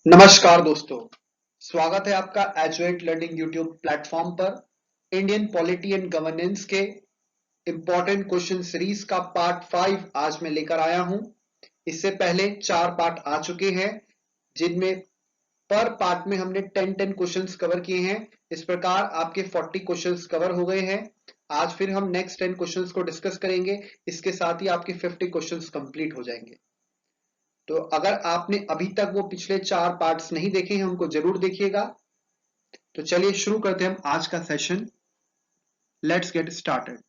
नमस्कार दोस्तों, स्वागत है आपका एजुएट लर्निंग यूट्यूब प्लेटफॉर्म पर। इंडियन पॉलिटी एंड गवर्नेंस के इंपॉर्टेंट क्वेश्चन सीरीज का पार्ट 5 आज मैं लेकर आया हूं। इससे पहले 4 पार्ट आ चुके हैं, जिनमें पर पार्ट में हमने 10 क्वेश्चंस कवर किए हैं। इस प्रकार आपके 40 क्वेश्चंस कवर हो गए हैं। आज फिर हम नेक्स्ट 10 क्वेश्चंस को डिस्कस करेंगे। इसके साथ ही आपके 50 क्वेश्चंस कंप्लीट हो जाएंगे। तो अगर आपने अभी तक वो पिछले 4 पार्ट्स नहीं देखे हैं, उनको जरूर देखिएगा। तो चलिए शुरू करते हैं हम आज का session. Let's get started.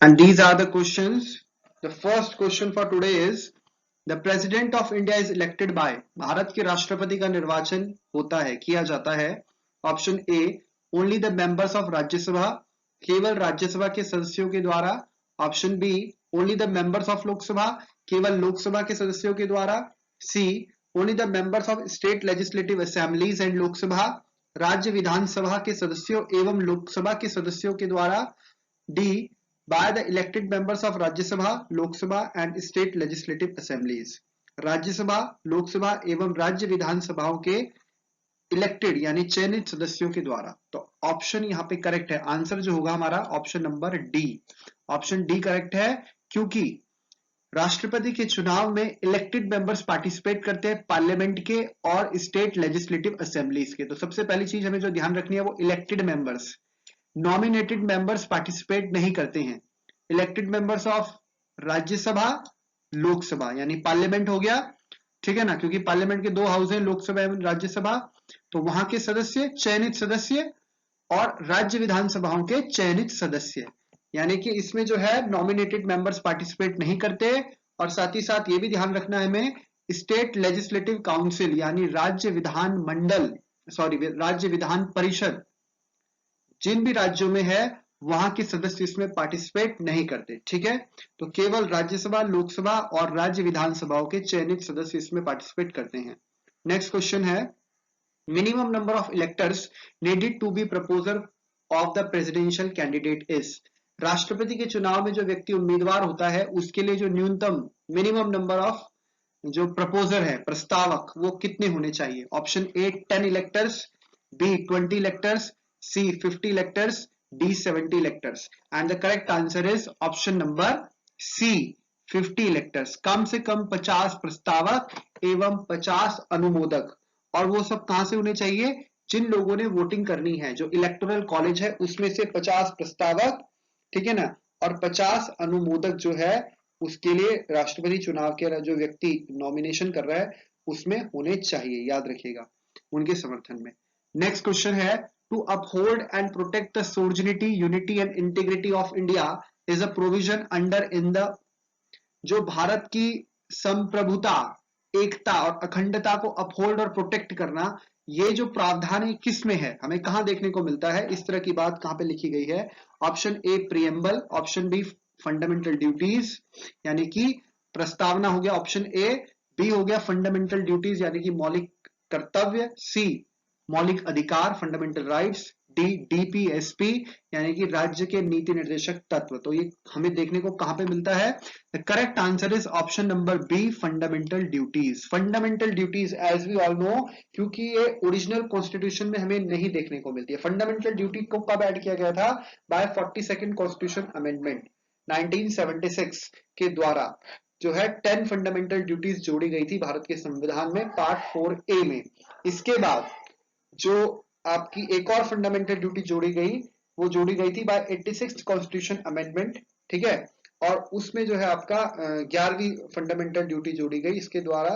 And these are the questions. The first question for today is the President of India is elected by. Bharat के राष्ट्रपति का निर्वाचन होता है, किया जाता है। Option A only the members of Rajya Sabha, केवल राज्यसभा के सदस्यों के द्वारा। Option B only the members of Lok Sabha, केवल लोकसभा के सदस्यों के द्वारा। C only the members of state legislative assemblies and Lok Sabha, राज्य विधानसभा के सदस्यों एवं लोकसभा के सदस्यों के द्वारा। D by the elected members of Rajya Sabha, Lok Sabha and state legislative assemblies, Rajya Sabha, Lok Sabha एवं राज्य विधानसभाओं के इलेक्टेड यानी चयनित सदस्यों के द्वारा। तो ऑप्शन यहाँ पे करेक्ट है। आंसर जो होगा हमारा option number D. Option D correct है, क्योंकि राष्ट्रपति के चुनाव में इलेक्टेड मेंबर्स पार्टिसिपेट करते हैं पार्लियामेंट के और स्टेट लेजिस्लेटिव असेंबलीज के। तो सबसे पहली चीज हमें जो ध्यान रखनी है वो elected members, nominated members participate नहीं करते हैं। Elected members of Rajya Sabha, Lok Sabha यानी पार्लियामेंट हो गया, ठीक है ना, क्योंकि पार्लियामेंट के 2 हाउस हैं, लोकसभा एवं राज्यसभा। तो वहां के सदस्य चयनित सदस्य और राज्य विधानसभाओं के चयनित सदस्य, यानी कि इसमें जो है नॉमिनेटेड मेंबर्स पार्टिसिपेट नहीं करते। और साथ ही साथ ये भी ध्यान रखना है हमें, स्टेट लेजिस्लेटिव काउंसिल यानी राज्य विधान मंडल, राज्य विधान परिषद जिन भी राज्यों में है वहां के सदस्य इसमें पार्टिसिपेट नहीं करते। ठीक है, तो केवल राज्यसभा, लोकसभा और राज्य विधानसभाओं के चयनित सदस्य इसमें पार्टिसिपेट करते हैं। नेक्स्ट क्वेश्चन है, minimum number of electors needed to be proposal of the presidential candidate is. राष्ट्रपति के चुनाव में जो व्यक्ति उम्मीदवार होता है उसके लिए जो न्यूनतम मिनिमम नंबर ऑफ जो प्रपोजर है, प्रस्तावक, वो कितने होने चाहिए। Option A 10 electors, B 20 electors, C 50 electors, D 70 electors, and the correct answer is option number C 50 electors। कम से कम 50 प्रस्तावक एवं 50 अनुमोदक। और वो सब कहां से होने चाहिए, जिन लोगों ने वोटिंग करनी है, जो इलेक्टोरल कॉलेज है उसमें से 50 प्रस्तावक, ठीक है ना, और 50 अनुमोदक जो है उसके लिए राष्ट्रपति चुनाव के जो व्यक्ति नॉमिनेशन कर रहा है उसमें होने चाहिए, याद रखिएगा, उनके समर्थन में। नेक्स्ट क्वेश्चन है, to uphold and protect the sovereignty, unity and integrity of India is a provision under in the, जो भारत की संप्रभुता, एकता और अखंडता को अपहोल्ड और प्रोटेक्ट करना, ये जो प्रावधान है किस में है, हमें कहां देखने को मिलता है, इस तरह की बात कहां पे लिखी गई है। Option A preamble, option B fundamental duties यानी कि प्रस्तावना हो गया ऑप्शन ए, बी हो गया फंडामेंटल ड्यूटीज यानी कि मौलिक कर्तव्य, सी मौलिक अधिकार फंडामेंटल राइट्स, डी डीपीएसपी यानी कि राज्य के नीति निर्देशक तत्व। तो ये हमें देखने को कहां पे मिलता है, the correct answer is option number B fundamental duties. Fundamental duties as we all know, क्योंकि ये ओरिजिनल कॉन्स्टिट्यूशन में हमें नहीं देखने को मिलती है। फंडामेंटल ड्यूटी को कब ऐड किया गया था, बाय 42nd कॉन्स्टिट्यूशन अमेंडमेंट 1976 के द्वारा जो है 10 फंडामेंटल ड्यूटीज जोड़ी गई थी भारत के संविधान में पार्ट 4A में। इसके बाद जो आपकी एक और फंडामेंटल ड्यूटी जोड़ी गई, वो जोड़ी गई थी बाय 86th कॉन्स्टिट्यूशन अमेंडमेंट, ठीक है, और उसमें जो है आपका 11वीं फंडामेंटल ड्यूटी जोड़ी गई। इसके द्वारा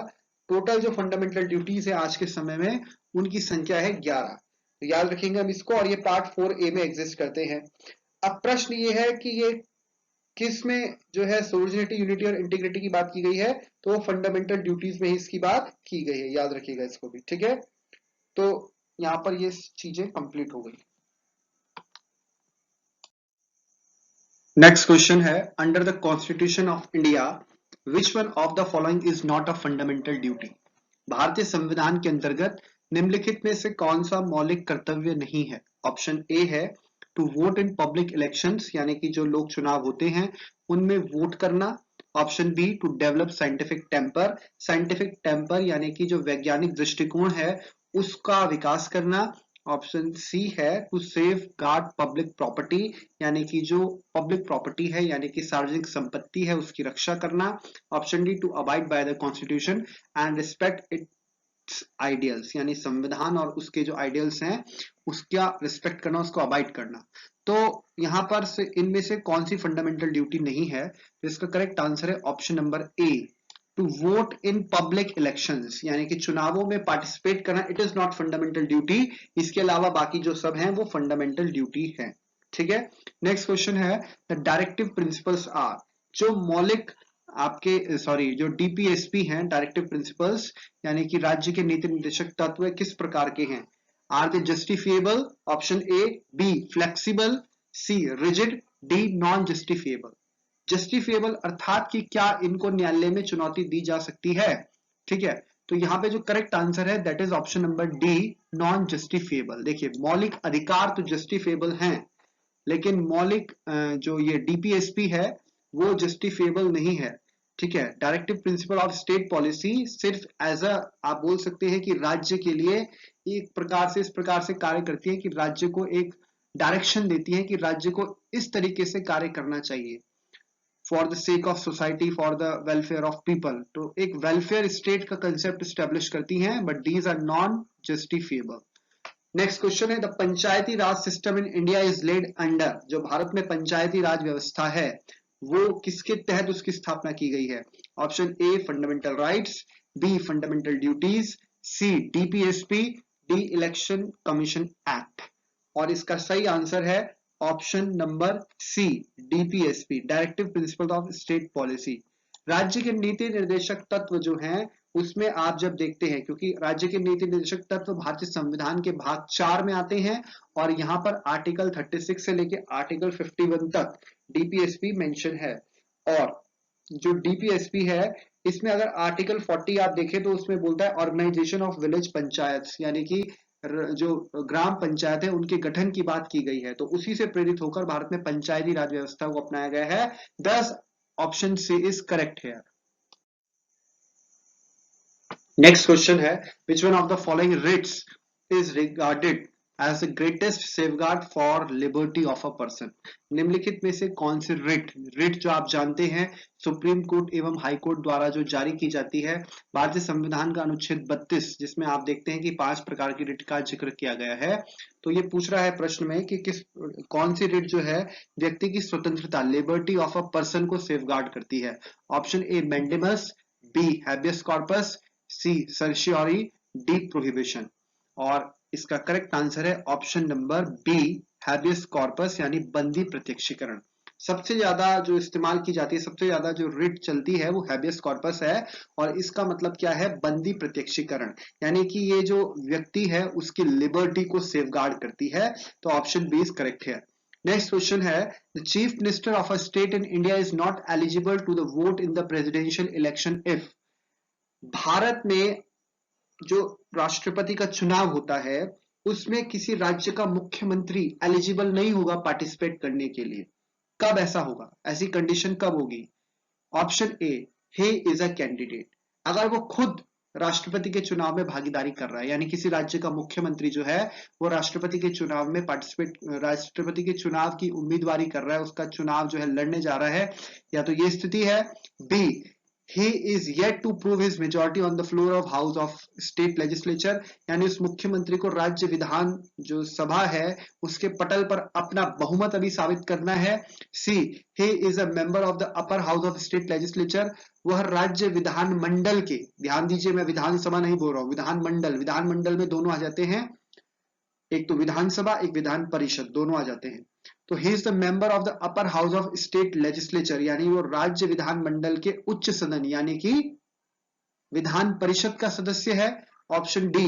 टोटल जो फंडामेंटल ड्यूटीज है आज के समय में उनकी संख्या है 11। तो याद रखेंगे हम इसको, और ये पार्ट 4A में एग्जिस्ट करते हैं। अब प्रश्न ये है कि ये किस में जो है सोवरेनिटी, यूनिटी और इंटीग्रिटी की बात की गई है, तो फंडामेंटल ड्यूटीज में ही इसकी बात की गई है, याद रखिएगा इसको भी, ठीक है। तो यहां पर ये चीजें कंप्लीट हो गई। नेक्स्ट क्वेश्चन है, under the constitution of India which one of the following is not a fundamental duty. भारतीय संविधान के अंतर्गत निम्नलिखित में से कौन सा मौलिक कर्तव्य नहीं है? ऑप्शन ए है to vote in public elections, यानी कि जो लोग चुनाव होते हैं उनमें वोट करना। Option B to develop scientific temper यानी कि जो वैज्ञानिक दृष्टिकोण है उसका विकास करना। ऑप्शन सी है to safeguard public property, यानी कि जो पब्लिक प्रॉपर्टी है यानी कि सार्वजनिक संपत्ति है उसकी रक्षा करना। Option D to abide by the constitution and respect its ideals, यानी संविधान और उसके जो आइडियल्स हैं उसका रिस्पेक्ट करना, उसको अबाइड करना। तो यहां पर से इनमें से कौन सी फंडामेंटल ड्यूटी नहीं है? तो इसका करेक्ट आंसर है option number A to vote in public elections, यानी कि चुनावों में पार्टिसिपेट करना it is not fundamental duty. इसके अलावा बाकी जो सब हैं वो फंडामेंटल ड्यूटी है। ठीक है, नेक्स्ट क्वेश्चन है द डायरेक्टिव प्रिंसिपल्स आर, जो मौलिक आपके जो डीपीएसपी हैं डायरेक्टिव प्रिंसिपल्स यानी कि राज्य के नीति निर्देशक तत्व किस प्रकार के हैं? Are they justifiable? Option A B flexible, C rigid, D non justifiable. Justifiable अर्थात कि क्या इनको न्यायालय में चुनौती दी जा सकती है? ठीक है, तो यहाँ पे जो करेक्ट आंसर है that is option number D non justifiable. देखिए मौलिक अधिकार तो जस्टिफिएबल हैं, लेकिन मौलिक जो ये डीपीएसपी है वो जस्टिफिएबल नहीं है। ठीक है, directive principle of state policy सिर्फ एज अ आप बोल सकते हैं कि राज्य के लिए एक प्रकार से इस प्रकार से कार्य करती है कि राज्य को एक डायरेक्शन देती है कि राज्य को इस तरीके से कार्य करना चाहिए for the sake of society, for the welfare of people. तो एक वेलफेयर स्टेट का कंसेप्ट स्टैब्लिश करती हैं, but these are non justifiable. Next question है the Panchayati Raj system in India is laid under, जो भारत में पंचायती राज व्यवस्था है वो किसके तहत उसकी स्थापना की गई है? Option A fundamental rights, B fundamental duties, C DPSP, D election commission act. और इसका सही आंसर है option number C DPSP, directive principle of state policy. राज्य के नीति निर्देशक तत्व जो हैं उसमें आप जब देखते हैं, क्योंकि राज्य के नीति निर्देशक तत्व भारतीय संविधान के भाग 4 में आते हैं और यहाँ पर आर्टिकल 36 से लेके आर्टिकल 51 तक डीपीएसपी मेंशन है। और जो डीपीएसपी है इसमें अगर आर्टिकल 40 आप देखें तो उसमें बोलता है ऑर्गेनाइजेशन ऑफ विलेज पंचायत, यानी कि जो ग्राम पंचायत है उनके गठन की बात की गई है। तो उसी से प्रेरित होकर भारत में पंचायती राज व्यवस्था को अपनाया गया है। 10 ऑप्शन सी इज करेक्ट है। नेक्स्ट क्वेश्चन है which one of the following writs is regarded as the greatest safeguard for liberty of a person? निम्नलिखित में से कौन से रिट जो आप जानते हैं सुप्रीम कोर्ट एवं हाई कोर्ट द्वारा जो जारी की जाती है भारतीय संविधान का अनुच्छेद 32 जिसमें आप देखते हैं कि 5 प्रकार की रिट का जिक्र किया गया है। तो ये पूछ रहा है प्रश्न में कि कौन सी रिट जो है व्यक्ति की स्वतंत्रता लिबर्टी ऑफ अ पर्सन को सेफगार्ड करती है? Option A mandamus, B habeas corpus, C certiorari, D prohibition. और इसका करेक्ट आंसर है option number B habeas corpus यानी बंदी प्रत्यक्षीकरण। सबसे ज्यादा जो इस्तेमाल की जाती है, सबसे ज्यादा जो रिट चलती है वो हैबियस कॉर्पस है और इसका मतलब क्या है? बंदी प्रत्यक्षीकरण, यानी कि ये जो व्यक्ति है उसकी लिबर्टी को सेफगार्ड करती है। तो ऑप्शन बी इज करेक्ट है। नेक्स्ट क्वेश्चन है the chief minister of a state in India is not eligible to the vote in the presidential election if. भारत में जो राष्ट्रपति का चुनाव होता है उसमें किसी राज्य का मुख्यमंत्री एलिजिबल नहीं होगा पार्टिसिपेट करने के लिए। कब ऐसा होगा? ऐसी कंडीशन कब होगी? Option A he is a candidate, अगर वो खुद राष्ट्रपति के चुनाव में भागीदारी कर रहा है, यानी किसी राज्य का मुख्यमंत्री जो है वो राष्ट्रपति के चुनाव में राष्ट्रपति के चुनाव की उम्मीदवारी कर रहा है, उसका चुनाव जो है लड़ने जा रहा है, या तो ये स्थिति है। B he is yet to prove his majority on the floor of house of state legislature, यानी उस मुख्यमंत्री को राज्य विधान जो सभा है उसके पटल पर अपना बहुमत अभी साबित करना है। सी he is a member of the upper house of state legislature, वह राज्य विधान मंडल के, ध्यान दीजिए मैं विधानसभा नहीं बोल रहा हूं, विधान मंडल में दोनों आ जाते हैं, एक तो विधानसभा एक विधान परिषद दोनों आ जाते हैं। तो he is the member of the upper house of state legislature, यानी वो राज्य विधान मंडल के उच्च सदन यानी कि विधान परिषद का सदस्य है। Option D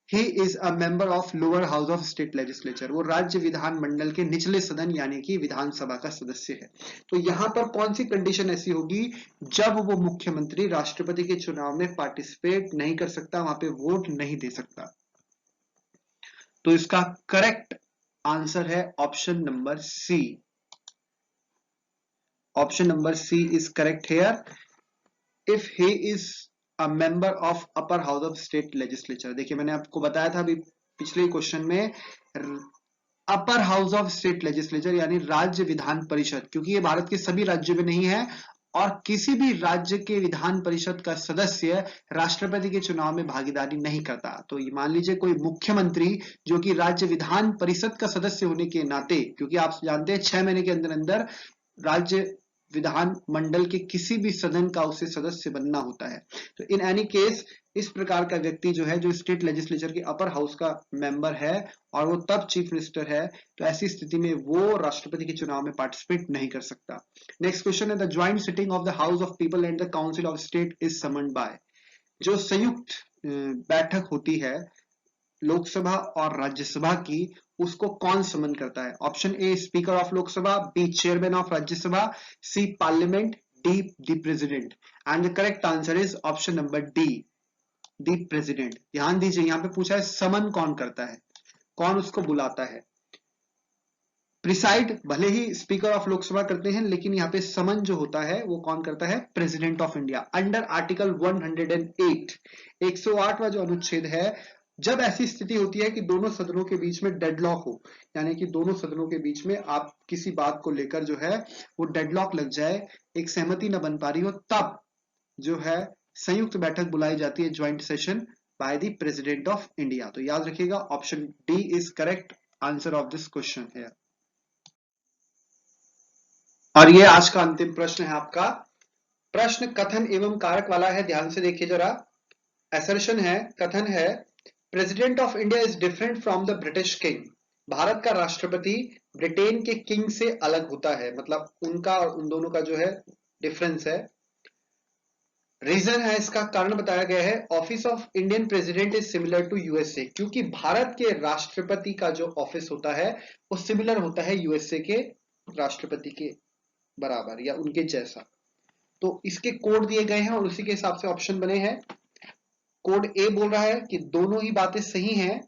he is a member of lower house of state legislature, वो राज्य विधान मंडल के निचले सदन यानी कि विधानसभा का सदस्य है। तो यहां पर कौन सी कंडीशन ऐसी होगी जब वो मुख्यमंत्री राष्ट्रपति के चुनाव में पार्टिसिपेट नहीं कर सकता, वहां पे वोट नहीं दे सकता? तो इसका करेक्ट आंसर है option number C. Option number C is correct here. If he is a member of upper house of state legislature, देखिए मैंने आपको बताया था अभी पिछले क्वेश्चन में, upper house of state legislature यानी राज्य विधान परिषद, क्योंकि ये भारत के सभी राज्यों में नहीं है और किसी भी राज्य के विधान परिषद का सदस्य राष्ट्रपति के चुनाव में भागीदारी नहीं करता। तो ये मान लीजिए कोई मुख्यमंत्री जो कि राज्य विधान परिषद का सदस्य होने के नाते, क्योंकि आप जानते हैं 6 महीने के अंदर अंदर राज्य विधान मंडल के किसी भी सदन का उसे सदस्य बनना होता है। तो इन एनी केस इस प्रकार का व्यक्ति जो है जो स्टेट लेजिस्लेचर के अपर हाउस का मेंबर है और वो तब चीफ मिनिस्टर है, तो ऐसी स्थिति में वो राष्ट्रपति के चुनाव में पार्टिसिपेट नहीं कर सकता। नेक्स्ट क्वेश्चन है the joint sitting of the house of people and the council of state is summoned by. जो संयुक्त बैठक होती है लोकसभा और राज्यसभा की, उसको कौन समन करता है? Option A speaker of Lok Sabha, B chairman of Rajya Sabha, C parliament, D the president. And the correct answer is option number D, the president. ध्यान दीजिए यहां पे पूछा है समन कौन करता है, कौन उसको बुलाता है। प्रिसाइड भले ही स्पीकर ऑफ लोकसभा करते हैं, लेकिन यहाँ पे समन जो होता है वो कौन करता है? President of India. Under article 108, 108वां जो अनुच्छेद है, जब ऐसी स्थिति होती है कि दोनों सदनों के बीच में डेडलॉक हो, यानी कि दोनों सदनों के बीच में आप किसी बात को लेकर जो है वो डेडलॉक लग जाए, एक सहमति न बन पा रही हो, तब जो है संयुक्त बैठक बुलाई जाती है, joint session by the president of India. तो याद रखिएगा option D is correct answer of this question है। और ये आज का अंतिम प्रश्न है आपका। प्रश्न कथन एवं कारक वाला है, ध्यान से देखिए जरा। असर्शन है, कथन है, president of India is different from the British king. Bharat का राष्ट्रपति ब्रिटेन के किंग से अलग होता है, मतलब उनका और उन दोनों का जो है डिफरेंस है। रीजन है, इसका कारण बताया गया है, office of Indian president is similar to USA, क्योंकि भारत के राष्ट्रपति का जो ऑफिस होता है वो सिमिलर होता है यूएसए के राष्ट्रपति के बराबर या उनके जैसा। तो इसके कोड दिए गए हैं और उसी के हिसाब से ऑप्शन बने हैं। कोड ए बोल रहा है कि दोनों ही बातें सही हैं,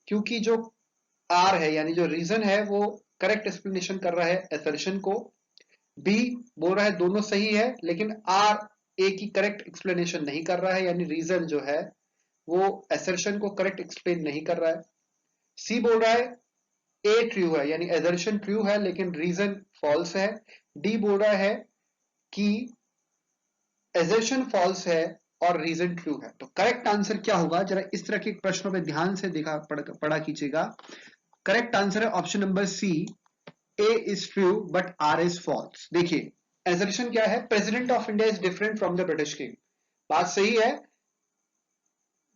क्योंकि जो आर है यानी जो रीजन है वो करेक्ट एक्सप्लेनेशन कर रहा है असर्शन को। बी बोल रहा है दोनों सही है, लेकिन आर ए की करेक्ट एक्सप्लेनेशन नहीं कर रहा है, यानी रीजन जो है वो असर्शन को करेक्ट एक्सप्लेन नहीं कर रहा है। सी बोल रहा है ए ट्रू है, यानी असर्शन ट्रू है लेकिन रीजन फॉल्स है। डी बोल रहा है कि assertion फॉल्स है और रीजन ट्रू है। तो करेक्ट आंसर क्या होगा, जरा इस तरह के प्रश्नों पे ध्यान से देखा पढ़ा कीजिएगा। करेक्ट आंसर है option number C, A is true but R is false. देखिए assertion क्या है, president of India is different from the British king, बात सही है।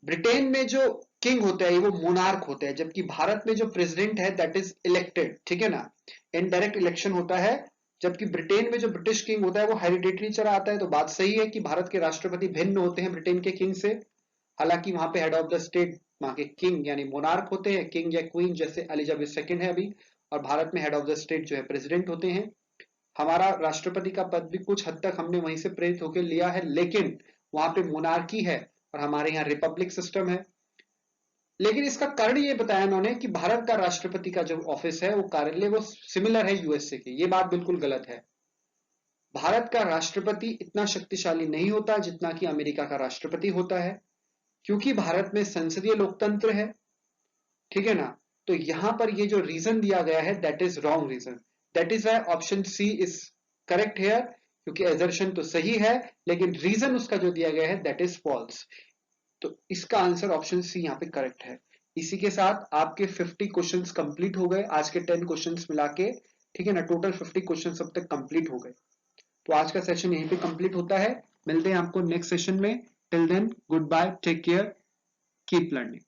ब्रिटेन में जो किंग होता है वो मोनार्क होता है, जबकि भारत में जो प्रेसिडेंट है दैट इज इलेक्टेड, ठीक है ना, इनडायरेक्ट इलेक्शन होता है। जबकि ब्रिटेन में जो ब्रिटिश किंग होता है वो हेरिडेटरी चला आता है। तो बात सही है कि भारत के राष्ट्रपति भिन्न होते हैं ब्रिटेन के किंग से, हालांकि वहां पे हेड ऑफ द स्टेट वहां के किंग यानी मोनार्क होते हैं, किंग या क्वीन जैसे एलिजाबेथ सेकंड है अभी, और भारत में हेड ऑफ द स्टेट जो है प्रेसिडेंट होते हैं। हमारा राष्ट्रपति का पद भी कुछ हद तक हमने वहीं से प्रेरित होकर लिया है, लेकिन वहां पे मोनार्की है और हमारे यहाँ रिपब्लिक सिस्टम है। लेकिन इसका कारण ये बताया उन्होंने कि भारत का राष्ट्रपति का जो ऑफिस है वो कार्यालय वो सिमिलर है यूएसए के, ये बात बिल्कुल गलत है। भारत का राष्ट्रपति इतना शक्तिशाली नहीं होता जितना कि अमेरिका का राष्ट्रपति होता है, क्योंकि भारत में संसदीय लोकतंत्र है, ठीक है ना। तो यहां पर ये जो रीजन दिया गया है that is wrong reason, that is why option C is correct here, क्योंकि एजर्शन तो सही है लेकिन रीजन उसका जो दिया गया है दैट इज फॉल्स। तो इसका आंसर ऑप्शन सी यहाँ पे करेक्ट है। इसी के साथ आपके 50 क्वेश्चंस कंप्लीट हो गए, आज के 10 क्वेश्चंस मिला के, ठीक है ना, टोटल 50 क्वेश्चंस अब तक कंप्लीट हो गए। तो आज का सेशन यहीं पे कंप्लीट होता है, मिलते हैं आपको नेक्स्ट सेशन में। Till then goodbye, take care, keep learning.